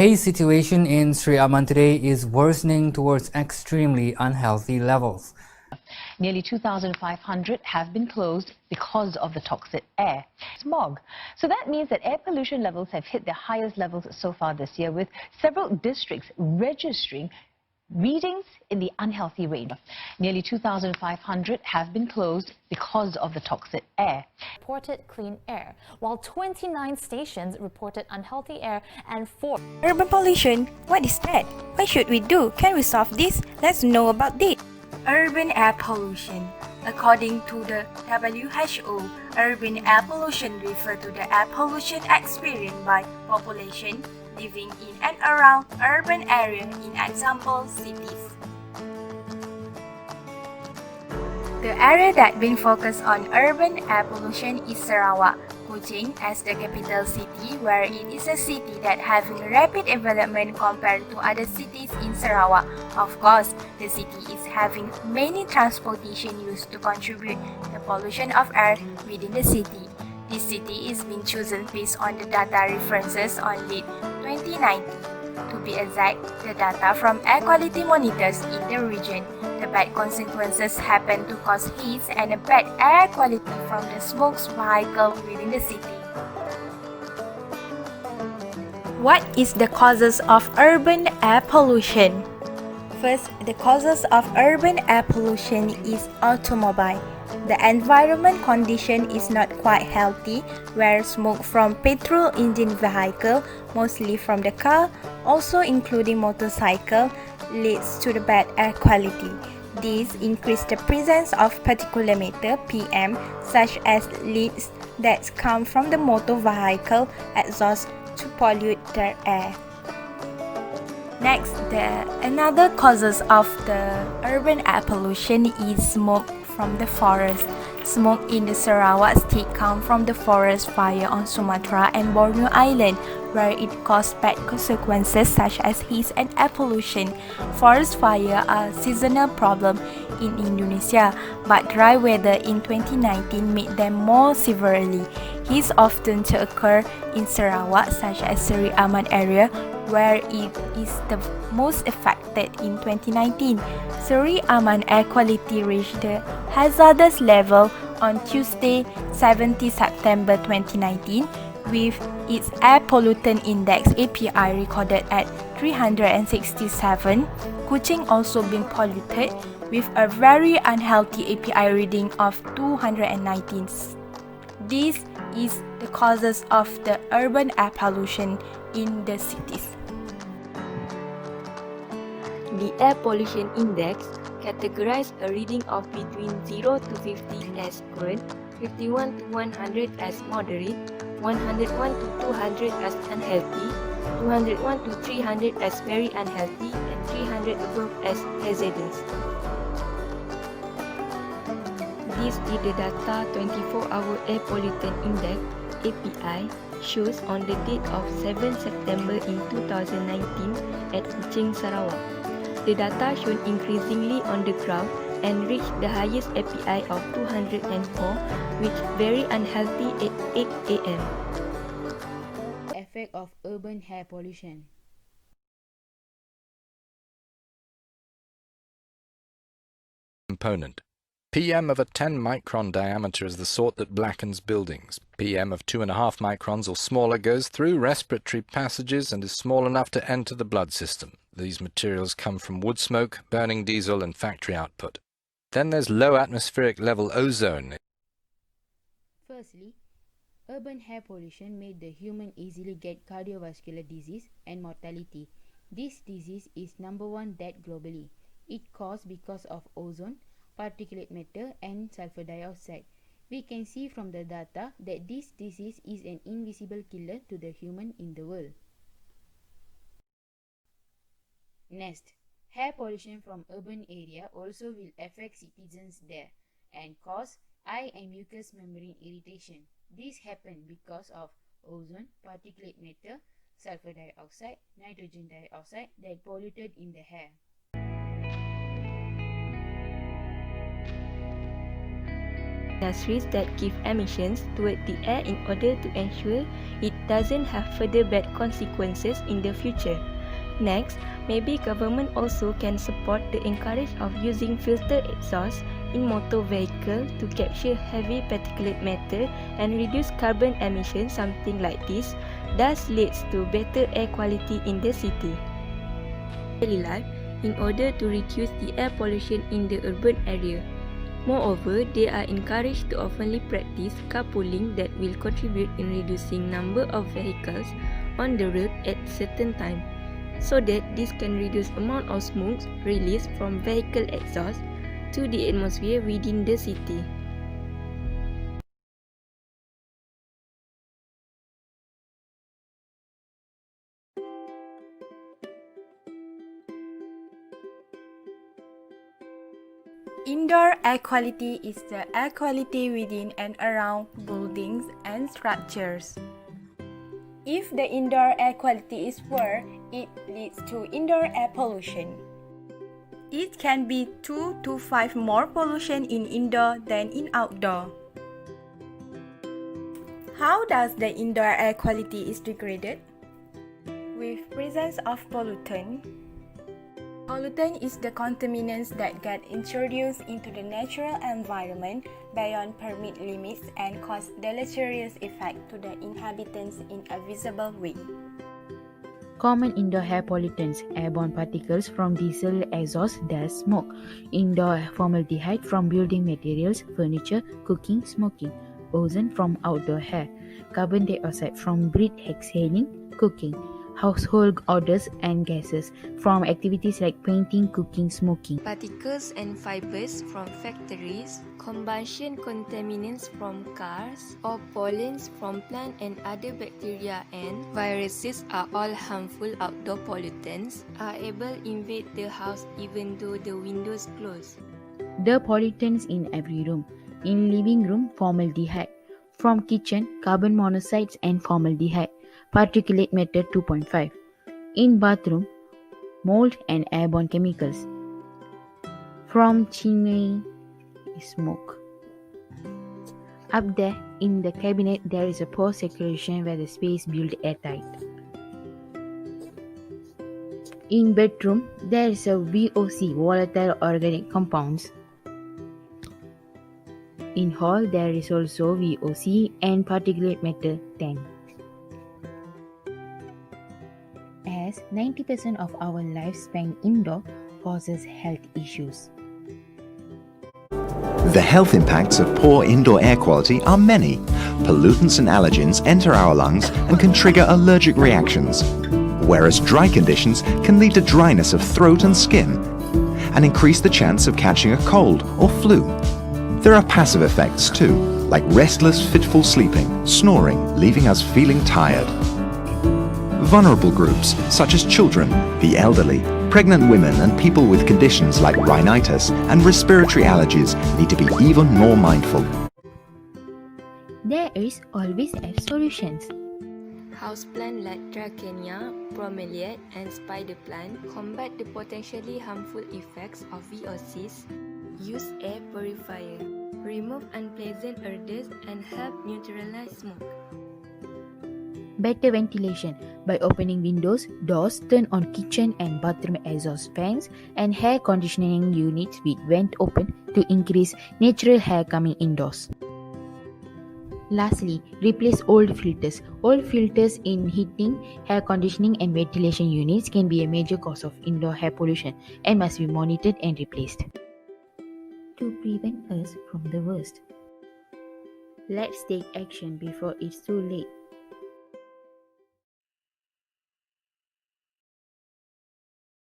Today's situation in Sri Aman today is worsening towards extremely unhealthy levels. Nearly 2,500 have been closed because of the toxic air. Smog. So that means that air pollution levels have hit their highest levels so far this year, with several districts registering readings in the unhealthy range. Nearly 2,500 have been closed because of the toxic air. Reported clean air, while 29 stations reported unhealthy air and 4. Urban pollution? What is that? What should we do? Can we solve this? Let's know about this. Urban air pollution. According to the WHO, urban air pollution refers to the air pollution experienced by population living in and around urban areas, in example cities. The area that been focused on urban air pollution is Sarawak, Kuching as the capital city, where it is a city that having rapid development compared to other cities in Sarawak. Of course, the city is having many transportation used to contribute the pollution of air within the city. This city is being chosen based on the data references on late 2019. To be exact, the data from air quality monitors in the region. The bad consequences happen to cause heat and a bad air quality from the smoked vehicle within the city. What is the causes of urban air pollution? First, the causes of urban air pollution is automobile. The environment condition is not quite healthy, where smoke from petrol engine vehicle, mostly from the car, also including motorcycle, leads to the bad air quality. This increases the presence of particulate matter (PM), such as leads that come from the motor vehicle exhaust to pollute the air. Next, another causes of the urban air pollution is smoke from the forest. Smoke in the Sarawak state comes from the forest fire on Sumatra and Borneo Island, where it causes bad consequences such as heat and air pollution. Forest fire are a seasonal problem in Indonesia, but dry weather in 2019 made them more severely. Heat often to occur in Sarawak, such as Seri Aman area, where it is the most affected in 2019. Seri Aman air quality reached the hazardous level on Tuesday, 17 September 2019, with its air pollutant index API recorded at 367. Kuching also been polluted with a very unhealthy API reading of 219. This is the causes of the urban air pollution in the cities. The air pollution index categorizes a reading of between 0 to 50 as good, 51 to 100 as moderate, 101 to 200 as unhealthy, 201 to 300 as very unhealthy, and 300 above as hazardous. This is the data 24-hour air pollutant index API shows on the date of 7 September in 2019 at Kuching, Sarawak. The data shown increasingly on the graph and reached the highest API of 204, which very unhealthy at 8 am. Effect of urban air pollution. Component. PM of a 10 micron diameter is the sort that blackens buildings. PM of 2.5 microns or smaller goes through respiratory passages and is small enough to enter the blood system. These materials come from wood smoke, burning diesel and factory output. Then there's low atmospheric level ozone. Firstly, urban air pollution made the human easily get cardiovascular disease and mortality. This disease is #1 death globally. It caused because of ozone, particulate matter and sulfur dioxide. We can see from the data that this disease is an invisible killer to the human in the world. Next, air pollution from urban area also will affect citizens there and cause eye and mucous membrane irritation. This happens because of ozone, particulate matter, sulfur dioxide, nitrogen dioxide that polluted in the air. industries that give emissions toward the air in order to ensure it doesn't have further bad consequences in the future. Next, maybe government also can support the encourage of using filter exhaust in motor vehicle to capture heavy particulate matter and reduce carbon emissions. Something like this thus leads to better air quality in the city. Daily life in order to reduce the air pollution in the urban area. Moreover, they are encouraged to oftenly practice carpooling that will contribute in reducing number of vehicles on the road at certain time, so that this can reduce amount of smoke released from vehicle exhaust to the atmosphere within the city. Indoor air quality is the air quality within and around buildings and structures. If the indoor air quality is poor, it leads to indoor air pollution. It can be 2 to 5 more pollution in indoor than in outdoor. How does the indoor air quality is degraded? With presence of pollutant. Pollutant is the contaminants that get introduced into the natural environment beyond permit limits and cause deleterious effect to the inhabitants in a visible way. Common indoor air pollutants: airborne particles from diesel exhaust, dust, smoke; indoor formaldehyde from building materials, furniture, cooking, smoking; ozone from outdoor air; carbon dioxide from breath exhaling, cooking; household odors and gases from activities like painting, cooking, smoking; Particles and fibers from factories, combustion contaminants from cars, or pollens from plant and other bacteria and viruses are all harmful. Outdoor pollutants are able to invade the house even though the windows close. The pollutants in every room. In living room, formaldehyde; from kitchen, carbon monoxide and formaldehyde; particulate matter 2.5. In bathroom, mold and airborne chemicals; from chimney, smoke. Up there in the cabinet there is a pore circulation where the space built airtight. In bedroom there is a VOC, volatile organic compounds. In hall there is also VOC and particulate matter 10. As 90% of our lifespan indoor causes health issues. The health impacts of poor indoor air quality are many. Pollutants and allergens enter our lungs and can trigger allergic reactions, whereas dry conditions can lead to dryness of throat and skin and increase the chance of catching a cold or flu. There are passive effects too, like restless, fitful sleeping, snoring, leaving us feeling tired. Vulnerable groups such as children, the elderly, pregnant women and people with conditions like rhinitis and respiratory allergies need to be even more mindful. There is always solutions. Houseplant like Dracaena, bromeliad and spider plant combat the potentially harmful effects of VOCs. Use air purifier, remove unpleasant odors and help neutralize smoke. Better ventilation by opening windows, doors, turn on kitchen and bathroom exhaust fans and air conditioning units with vent open to increase natural air coming indoors. Lastly, replace old filters. Old filters in heating, air conditioning and ventilation units can be a major cause of indoor air pollution and must be monitored and replaced to prevent us from the worst. Let's take action before it's too late.